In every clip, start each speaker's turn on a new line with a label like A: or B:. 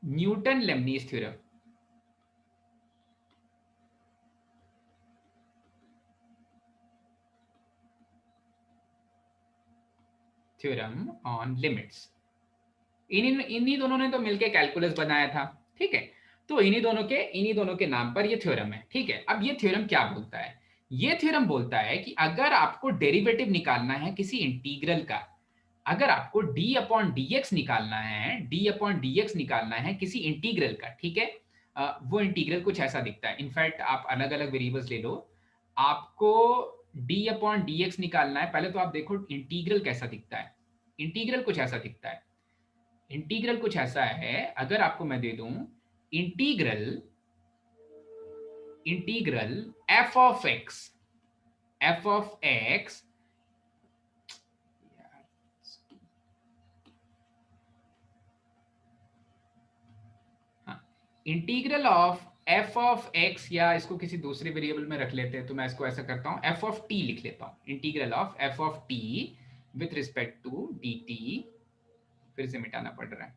A: Newton Leibniz theorem. Theorem on limits. इन्हीं दोनों ने तो मिलके कैलकुलस बनाया था, ठीक है। तो इन्हीं दोनों के नाम पर ये थ्योरम है, ठीक है। अब ये थ्योरम क्या बोलता है? ये थ्योरम बोलता है कि अगर आपको डेरिवेटिव निकालना है किसी इंटीग्रल का, अगर आपको डी अपॉन डी एक्स निकालना है, डी अपॉन डी एक्स निकालना है किसी इंटीग्रल का, ठीक है। वो इंटीग्रल कुछ ऐसा दिखता है। इनफैक्ट आप अलग अलग वेरिएबल्स ले लो, आपको डी अपॉन डी एक्स निकालना है। पहले तो आप देखो इंटीग्रल कैसा दिखता है। इंटीग्रल कुछ ऐसा दिखता है। इंटीग्रल कुछ ऐसा है, अगर आपको मैं दे दूं integral, integral F of x, F of x, integral of F of x, या इसको किसी दूसरे वेरिएबल में रख लेते हैं, तो मैं इसको ऐसा करता हूं एफ ऑफ टी लिख लेता हूं। Integral of F of T with respect to D T, फिर से मिटाना पड़ रहा है।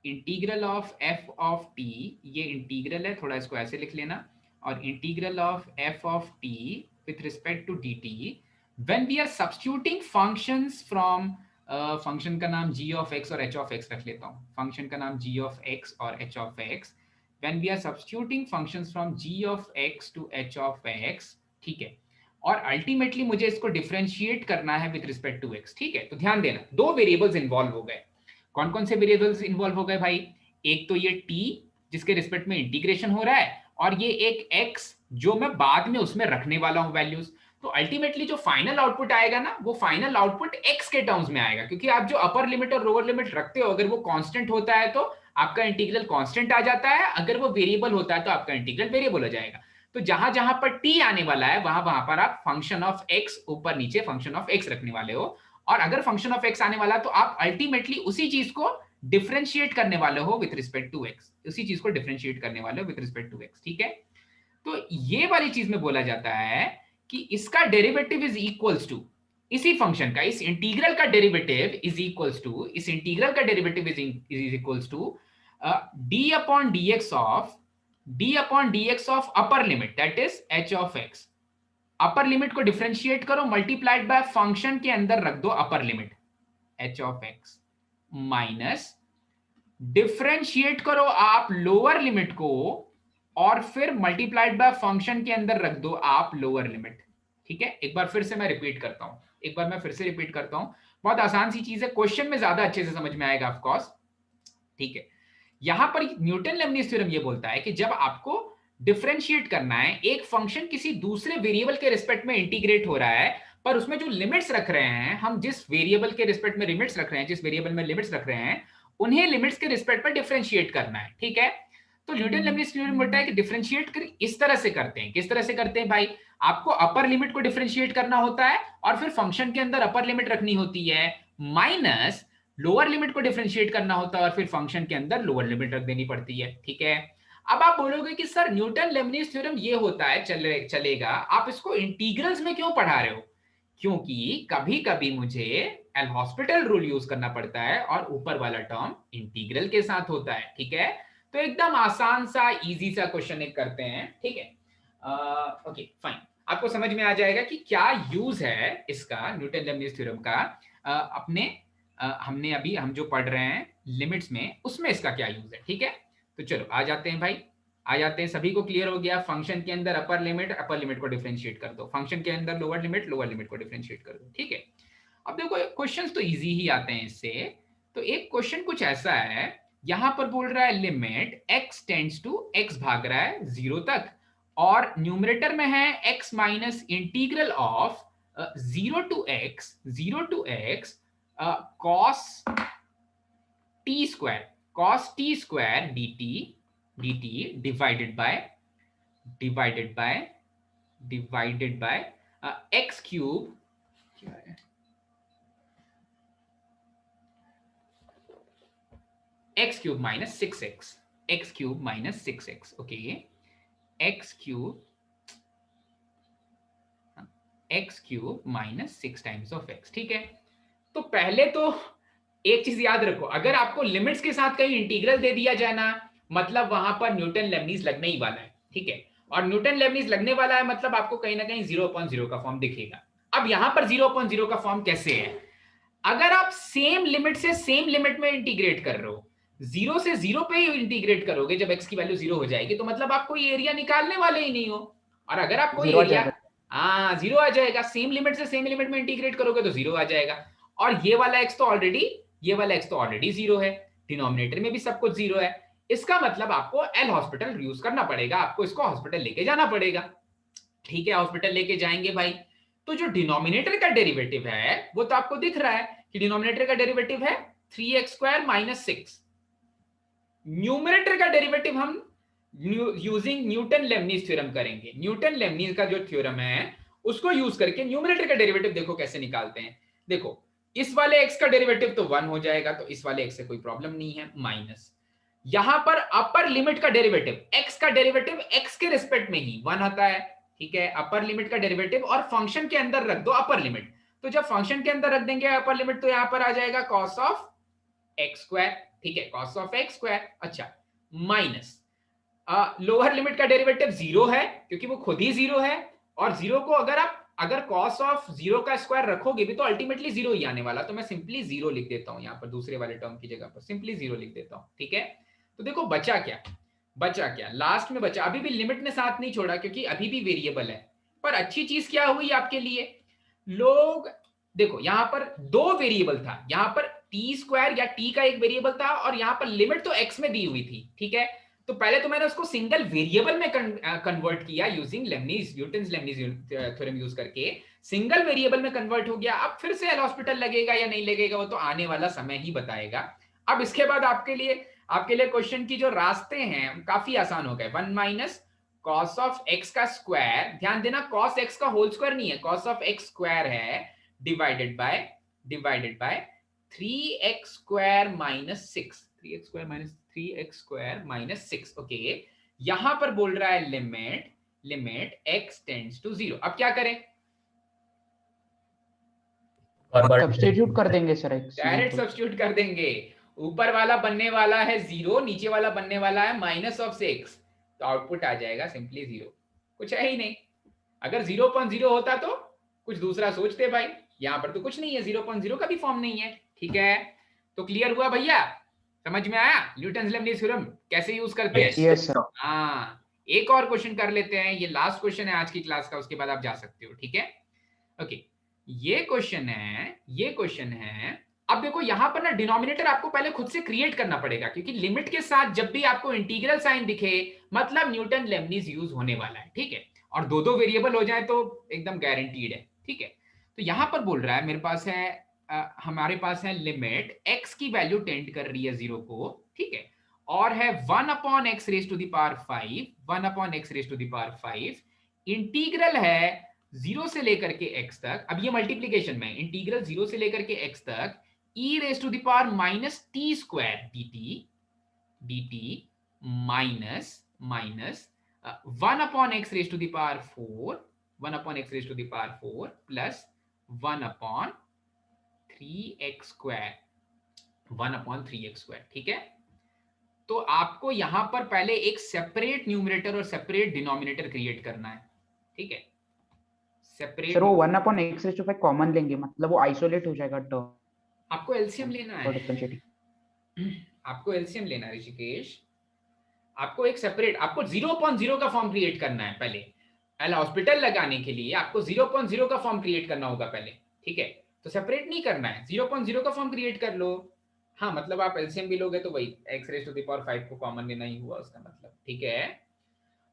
A: Integral of F of T, ये इंटीग्रल है, थोड़ा इसको ऐसे लिख लेना। और integral of F of T with respect to D T, when we are substituting functions from, function का नाम g ऑफ x और h ऑफ x रख लेता हूँ। फंक्शन का नाम g ऑफ x और h of x, when we are substituting functions from g of x to h of x, ठीक है। और अल्टीमेटली मुझे इसको डिफरेंशिएट करना है विद रिस्पेक्ट टू x, ठीक है। तो ध्यान देना, दो वेरिएबल्स इन्वॉल्व हो गए। कौन कौन से वेरिएबल्स इन्वॉल्व हो गए भाई? एक तो ये t जिसके रिस्पेक्ट में इंटीग्रेशन हो रहा है, और ये एक x जो मैं बाद में उसमें रखने वाला हूं वैल्यूज। तो अल्टीमेटली जो फाइनल आउटपुट आएगा ना, वो फाइनल आउटपुट x के टर्म्स में आएगा, क्योंकि आप जो अपर लिमिट और लोअर लिमिट रखते हो, अगर वो कांस्टेंट होता है तो आपका इंटीग्रल कांस्टेंट आ जाता है, अगर वो वेरिएबल होता है तो आपका इंटीग्रल वेरिएबल हो जाएगा। तो जहां जहां पर t आने वाला है, वहां वहां पर आप फंक्शन ऑफ x ऊपर नीचे फंक्शन ऑफ x रखने वाले हो। और अगर फंक्शन ऑफ x आने वाला, तो आप अल्टीमेटली उसी चीज को डिफरेंशिएट करने वाले हो विद रिस्पेक्ट टू x, उसी चीज को डिफरेंशिएट करने वाले हो विद रिस्पेक्ट टू x, ठीक है। तो ये वाली चीज में बोला जाता है कि इसका डेरिवेटिव इज इक्वल्स टू, इसी फंक्शन का, इस इंटीग्रल का डेरिवेटिव इज इक्वल्स टू, इस इंटीग्रल का derivative is equals to D upon D X of, D upon D X of upper limit, that is h of x। Upper limit को differentiate करो, multiplied by function के अंदर रख दो upper limit h of x, minus differentiate करो आप lower limit को, और फिर मल्टीप्लाइड बाय फंक्शन के अंदर रख दो आप लोअर लिमिट, ठीक है। एक बार फिर से मैं रिपीट करता हूं, एक बार मैं फिर से रिपीट करता हूं। बहुत आसान सी चीज है, क्वेश्चन में ज्यादा अच्छे से समझ में आएगा ऑफकोर्स, ठीक है। यहां पर न्यूटन लेबनीज थ्योरम ये बोलता है कि जब आपको डिफरेंशिएट करना है, एक फंक्शन किसी दूसरे वेरिएबल के रिस्पेक्ट में इंटीग्रेट हो रहा है, पर उसमें जो लिमिट्स रख रहे हैं, हम जिस वेरिएबल के रिस्पेक्ट में लिमिट्स रख रहे हैं, जिस वेरिएबल में लिमिट्स रख रहे हैं, उन्हें लिमिट्स के रिस्पेक्ट में डिफरेंशिएट करना है, ठीक है। तो न्यूटन लेबनीज थ्योरम बोलता है कि डिफरेंशिएट कर इस तरह से करते हैं। किस तरह से करते हैं भाई? आपको अपर लिमिट को डिफरेंशिएट करना होता है, और फिर फंक्शन के अंदर अपर लिमिट रखनी होती है, माइनस लोअर लिमिट को डिफरेंशिएट करना होता है, और फिर फंक्शन के अंदर लोअर लिमिट रख देनी पड़ती है, ठीक है। अब आप बोलोगे कि सर न्यूटन लेबनीज थ्योरम ये होता है, चलेगा, आप इसको इंटीग्रल्स में क्यों पढ़ा रहे हो? क्योंकि कभी कभी मुझे एल हॉस्पिटल रूल यूज करना पड़ता है, और ऊपर वाला टर्म इंटीग्रल के साथ होता है, ठीक है। तो एकदम आसान सा इजी सा क्वेश्चन एक करते हैं, ठीक है। ओके फाइन, आपको समझ में आ जाएगा कि क्या यूज है इसका, न्यूटन लेबनीज थ्योरम का। अपने हमने अभी हम जो पढ़ रहे हैं लिमिट्स में, उसमें इसका क्या यूज है, ठीक है। तो चलो आ जाते हैं भाई, आ जाते हैं। सभी को क्लियर हो गया? फंक्शन के अंदर अपर लिमिट को डिफरेंशिएट कर दो, फंक्शन के अंदर लोअर लिमिट को डिफरेंशिएट कर दो, ठीक है। अब देखो क्वेश्चंस तो इजी ही आते हैं इससे। तो एक क्वेश्चन कुछ ऐसा है, यहां पर बोल रहा है limit x tends to x भाग रहा है 0 तक, और न्यूमरेटर में है x minus integral of 0 to x cos t square dt divided by x cube, क्या है, x cube minus 6x, x cube minus 6x, okay. x cube minus 6 times of x, ठीक है। तो पहले तो एक चीज याद रखो, अगर आपको लिमिट्स के साथ कहीं इंटीग्रल दे दिया जाए ना, मतलब वहां पर न्यूटन लेबनीज लगने ही वाला है, ठीक है। और न्यूटन लेबनीज लगने वाला है मतलब आपको कहीं ना कहीं 0.0 का फॉर्म दिखेगा। अब यहां पर 0.0 का फॉर्म कैसे है, अगर आप सेम लिमिट से सेम लिमिट में इंटीग्रेट कर रहे हो, जीरो से जीरो पे ही इंटीग्रेट करोगे, जब एक्स की वैल्यू जीरो हो जाएगी, तो मतलब आप कोई एरिया निकालने वाले ही नहीं हो। और अगर आप कोई
B: जीरो आ
A: एरिया,
B: जाएगा।
A: हाँ जीरो आ जाएगा, सेम लिमिट से सेम लिमिट में इंटीग्रेट करोगे तो जीरो आ जाएगा। और ये वाला एक्स तो ऑलरेडी, ये वाला एक्स तो ऑलरेडी जीरो है, डिनोमिनेटर में भी सब कुछ जीरो है। इसका मतलब आपको एल हॉस्पिटल यूज करना पड़ेगा, आपको इसको हॉस्पिटल लेके जाना पड़ेगा। ठीक है, हॉस्पिटल लेके जाएंगे भाई। तो जो डिनोमिनेटर का डेरिवेटिव है वो तो आपको दिख रहा है कि डिनोमिनेटर का डेरिवेटिव है 3x² माइनस 6। न्यूमरेटर का डेरिवेटिव हम यूजिंग न्यूटन लेबनीज थ्योरम करेंगे। न्यूटन लेबनीज का जो थ्योरम है उसको यूज करके न्यूमरेटर का डेरिवेटिव देखो कैसे निकालते हैं। देखो, इस वाले x का डेरिवेटिव तो 1 हो जाएगा, तो इस वाले x से कोई प्रॉब्लम नहीं है, माइनस यहां पर अपर लिमिट का डेरिवेटिव, x का डेरिवेटिव x के रिस्पेक्ट में ही 1 आता है। ठीक है, अपर लिमिट का डेरिवेटिव और फंक्शन के अंदर रख दो अपर लिमिट, तो जब फंक्शन के अंदर रख देंगे अपर लिमिट तो यहां पर आ जाएगा कॉस ऑफ एक्स स्क्वायर। ठीक है, कॉस ऑफ एक्स स्क्वायर। अच्छा, माइनस लोअर लिमिट का डेरिवेटिव जीरो है क्योंकि वो खुद ही जीरो है, और जीरो को अगर आप अगर कॉस ऑफ जीरो का स्क्वायर रखोगे भी तो अल्टीमेटली जीरो ही आने वाला, तो मैं सिंपली जीरो लिख देता हूं यहां पर, दूसरे वाले टर्म की जगह पर सिंपली जीरो लिख देता हूं। ठीक है, तो देखो बचा क्या, बचा क्या लास्ट में बचा, अभी भी लिमिट ने साथ नहीं छोड़ा क्योंकि अभी भी वेरिएबल है। पर अच्छी चीज क्या हुई आपके लिए, लोग देखो यहां पर दो वेरिएबल था, यहां पर टी स्क्वायर या टी का एक वेरिएबल था और यहां पर लिमिट तो एक्स में दी हुई थी। ठीक है, तो पहले तो मैंने उसको सिंगल वेरिएबल में कन्वर्ट किया using Lebanese, Newton's Lebanese theorem use करके सिंगल वेरिएबल में कन्वर्ट हो गया। अब फिर से एल हॉस्पिटल लगेगा या नहीं लगेगा वो तो आने वाला समय ही बताएगा। अब इसके बाद आपके लिए क्वेश्चन की जो रास्ते हैं काफी आसान हो गए। 1 माइनस कॉस ऑफ एक्स का स्क्वायर, ध्यान देना कॉस एक्स का होल स्क्वायर नहीं है, कॉस ऑफ एक्स स्क्वायर है, divided by 3x² minus 6, 3x² minus 6। Okay, यहां पर बोल रहा है लिमिट x टेंड्स टू 0। अब क्या करें,
B: सब्स्टिट्यूट कर देंगे सर एक्स में
A: डायरेक्ट
B: तो।
A: सब्स्टिट्यूट कर देंगे। ऊपर वाला बनने वाला है 0, नीचे वाला बनने वाला है माइनस ऑफ 6, तो आउटपुट आ जाएगा सिंपली 0। कुछ है ही नहीं। अगर 0.0 होता तो कुछ दूसरा सोचते भाई, यहां पर तो कुछ नहीं है, 0.0 का भी फॉर्म नहीं है। ठीक है, तो क्लियर हुआ भैया, समझ में आया न्यूटन लेबनीज थ्योरम कैसे यूज करते हैं।
B: Yes sir.
A: हाँ, एक और क्वेश्चन कर लेते हैं, ये लास्ट क्वेश्चन है आज की क्लास का, उसके बाद आप जा सकते हो। ठीक है, ओके, ये क्वेश्चन है। अब देखो यहां पर ना डिनोमिनेटर आपको पहले खुद से क्रिएट करना पड़ेगा, क्योंकि लिमिट के साथ जब भी आपको इंटीग्रल साइन दिखे मतलब न्यूटन लेबनीज यूज होने वाला है। ठीक है, और दो दो वेरिएबल हो जाए तो एकदम गारंटीड है। ठीक है, तो यहां पर बोल रहा है मेरे पास है हमारे पास है लिमिट x की वैल्यू टेंड कर रही है जीरो को। ठीक है, और है 1/x raise to the power 5, 1/x raise to the power 5, integral है जीरो से लेकर के x तक। अब ये मल्टीप्लीकेशन में इंटीग्रल जीरो से लेकर के x तक e raise to the power minus T square dt minus 1/x raise to the power 4, 1/x raise to the power 4 plus 1/3x², 1/3x²। ठीक है, तो आपको यहां पर पहले एक सेपरेट न्यूमरेटर और सेपरेट डिनोमिनेटर क्रिएट करना है। ठीक है, सेपरेट,
B: सर वो 1/x5 कॉमन लेंगे, मतलब वो आइसोलेट हो जाएगा टर्म
A: आपको एलसीएम लेना
B: फॉर
A: है,
B: डिफरेंशिएटिंग।
A: आपको एलसीएम लेना है ऋषिकेश। आपको एक सेपरेट, आपको 0.0 का फॉर्म क्रिएट करना है पहले, एल हॉस्पिटल लगाने के लिए आपको 0.0 का फॉर्म क्रिएट करना होगा पहले। ठीक है, तो सेपरेट नहीं करना है, 0.0 का फॉर्म क्रिएट कर लो। हाँ, मतलब आप एलसीएम भी लोगे तो वही x raise to the power 5 को कॉमन लेना ही हुआ उसका मतलब। ठीक है,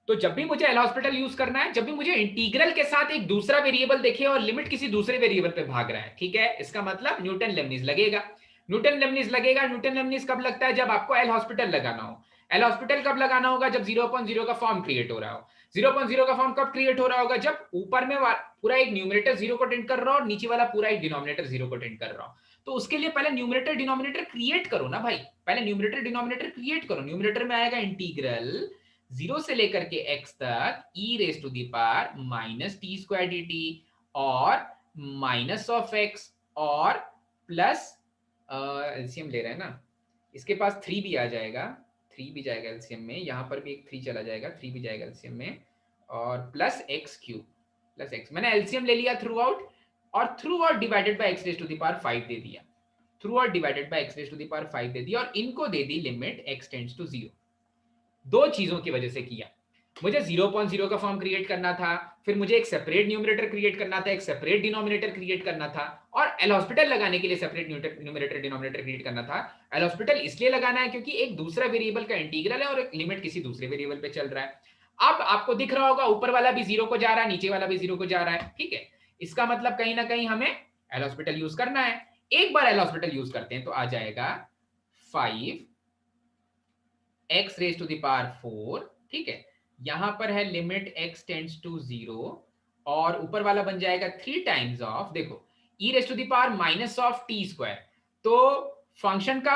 A: तो जब भी मुझे एल हॉस्पिटल यूज करना है, जब भी मुझे इंटीग्रल के साथ एक दूसरा वेरिएबल देखे और लिमिट किसी दूसरे वेरिएबल पे भाग रहा है, ठीक है, इसका मतलब न्यूटन लेबनीज लगेगा। न्यूटन लेबनीज कब लगता है, जब आपको एल हॉस्पिटल लगाना हो। एल हॉस्पिटल कब लगाना होगा, जब 0.0 का फॉर्म क्रिएट हो रहा हो। 0.0 का फॉर्म कब क्रिएट हो रहा होगा, जब ऊपर में पूरा एक न्यूमरेटर जीरो को टेंड कर रहा हो और नीचे वाला पूरा एक डिनोमिनेटर जीरो को टेंड कर रहा हो। तो उसके लिए पहले न्यूमरेटर डिनोमिनेटर क्रिएट करो ना भाई, पहले न्यूमरेटर डिनोमिनेटर क्रिएट करो। न्यूमरेटर में आएगा इंटीग्रल जीरो से लेकर के x तक e raise to the power minus T square dt और माइनस ऑफ x और प्लस एलसीएम ले रहे हैं ना, इसके पास 3 भी आ जाएगा, 3 भी जाएगा एलसीएम में, यहाँ पर भी एक 3 चला जाएगा, 3 भी जाएगा एलसीएम में, और plus X cube plus X, मैंने एलसीएम ले लिया थ्रू आउट, और throughout divided by X raise to the power 5 दे दिया, throughout divided by X raise to the power 5 दे दिया, और इनको दे दी लिमिट एक्स टेंड्स टू 0। दो चीजों की वजह से किया, मुझे 0.0 का फॉर्म क्रिएट करना था, फिर मुझे एक सेपरेट न्यूमरेटर क्रिएट करना था, एक सेपरेट डिनोमिनेटर क्रिएट करना था, और एल हॉस्पिटल लगाने के लिए सेपरेट न्यूमरेटर डिनोमिनेटर क्रिएट करना था। एल हॉस्पिटल इसलिए लगाना है क्योंकि एक दूसरा वेरिएबल का इंटीग्रल है और एक लिमिट किसी दूसरे वेरिएबल पे चल रहा है। अब आपको दिख रहा होगा ऊपर वाला भी 0 को जा रहा है, नीचे वाला भी 0 को जा रहा है, ठीक है। इसका मतलब कहीं ना कहीं हमें एल हॉस्पिटल यूज करना है। एक बार एल हॉस्पिटल यूज करते हैं तो आ जाएगा 5 x raise to the power 4, ठीक है। यहां पर है लिमिट x टेंड्स टू 0, और ऊपर वाला बन जाएगा 3 टाइम्स ऑफ, देखो e raise to the power minus of T square, तो फंक्शन का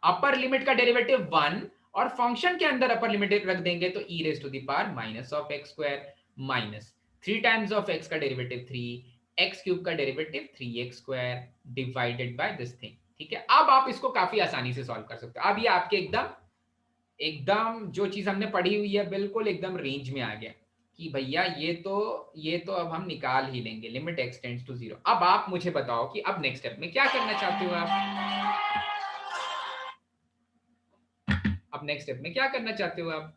A: अपर लिमिट का डेरिवेटिव 1, और फंक्शन के अंदर अपर लिमिट रख देंगे तो e raise to the power minus of x square, minus 3 times of x का डेरिवेटिव 3, x क्यूब का derivative 3x square divided by this thing, ठीक है। अब आप इसको काफी आसानी से सॉल्व कर सकते हो। अब ये आपके एकदम जो चीज हमने पढ़ी हुई है बिल्कुल एकदम रेंज में आ गया कि भैया ये तो अब हम निकाल ही लेंगे, लिमिट एक्स टेंड्स टू 0। अब आप मुझे बताओ कि अब नेक्स्ट स्टेप में क्या करना चाहते हो आप, अब नेक्स्ट स्टेप में क्या करना चाहते हो आप।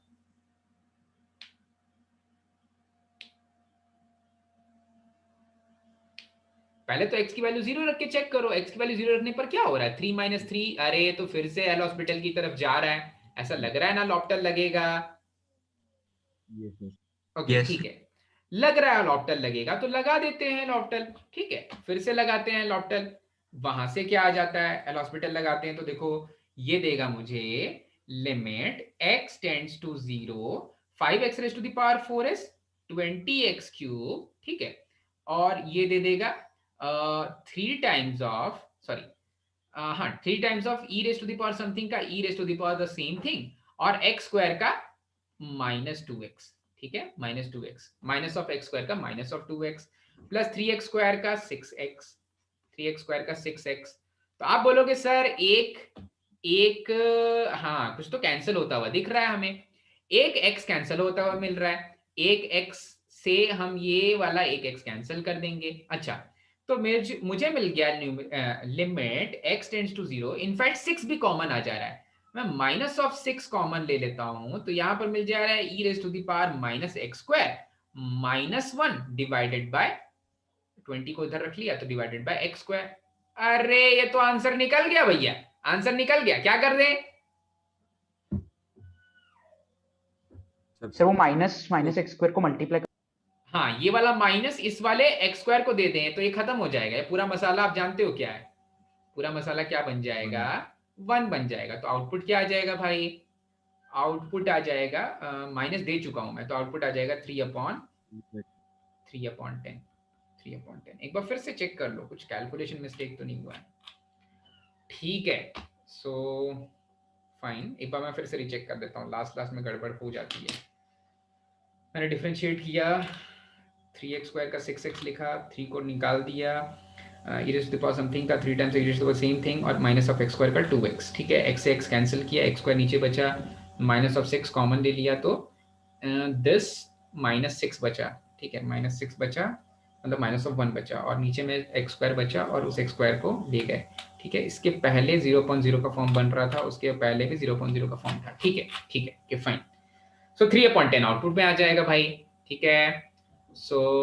A: पहले तो x की वैल्यू 0 रख के चेक करो, x की वैल्यू 0 रखने पर क्या हो रहा है, 3 माइनस 3, अरे तो फिर से एल हॉस्पिटल की तरफ जा रहा है, ऐसा लग रहा है ना, लॉप्टल लगेगा। ओके ठीक है, लग रहा है लॉप्टल लगेगा तो लगा देते हैं लॉप्टल, ठीक है। फिर से लगाते हैं लॉप्टल, वहां से क्या आ जाता है, एल हॉस्पिटल लगाते हैं तो देखो ये देगा मुझे limit x tends to 0, 5x raise to the power 4s 20x cube, ठीक है, और ये दे देगा 3 टाइम्स ऑफ, सॉरी हाँ 3 times of e raise to the power something का e raise to the power the same thing, और x square का minus 2x, ठीक है, minus 2x, minus of x square का minus of 2x, plus 3x square का 6x, 3x square का 6x। तो आप बोलोगे सर एक हाँ कुछ तो कैंसिल होता हुआ दिख रहा है हमें, एक x कैंसिल होता हुआ मिल रहा है, एक x से हम ये वाला एक x कैंसिल कर देंगे। अच्छा तो मुझे मिल गया limit x tends to 0, in fact 6 भी कॉमन आ जा रहा है, मैं माइनस ऑफ 6 कॉमन ले लेता हूं तो यहां पर मिल जा रहा है e raise to the power minus X square minus 1 divided by 20 को इधर रख लिया तो डिवाइडेड बाय एक्स स्क्वायर। अरे ये तो आंसर निकल गया भैया, आंसर निकल गया, क्या कर दें
B: सर, वो माइनस एक्स स्क्वायर को मल्टीप्लाई,
A: हाँ ये वाला माइनस इस वाले एक्स स्क्वायर को दे दें तो ये खत्म हो जाएगा। ये पूरा मसाला आप जानते हो क्या है, पूरा मसाला क्या बन जाएगा, 1 बन जाएगा। तो आउटपुट क्या आ जाएगा भाई, आउटपुट आ जाएगा माइनस दे चुका हूं मैं, तो आउटपुट आ जाएगा 3/10। एक बार फिर से चेक कर लो कुछ कैलकुलेशन मिस्टेक तो नहीं हुआ है, ठीक है। सो फाइन, एक बार मैं फिर से रीचेक कर देता हूँ, लास्ट में गड़बड़ हो जाती है। मैंने डिफरेंशिएट किया, 3x स्क्वायर का 6x लिखा, 3 को निकाल दिया, e raised to the power something का 3 times e raised to the power same thing, और माइनस ऑफ x स्क्वायर का 2x, ठीक है। x से x कैंसिल किया, x स्क्वायर नीचे बचा, माइनस ऑफ 6 कॉमन ले लिया तो दिस माइनस 6 बचा, ठीक है, माइनस 6 बचा, मतलब माइनस ऑफ 1 बचा, और नीचे में x स्क्वायर बचा और उस x स्क्वायर को ले गए, ठीक है। इसके पहले 0.0 का फॉर्म बन रहा था, उसके पहले भी 0.0 का फॉर्म था, ठीक है, फाइन। सो 3/10 आउटपुट में आ जाएगा भाई, ठीक है। सो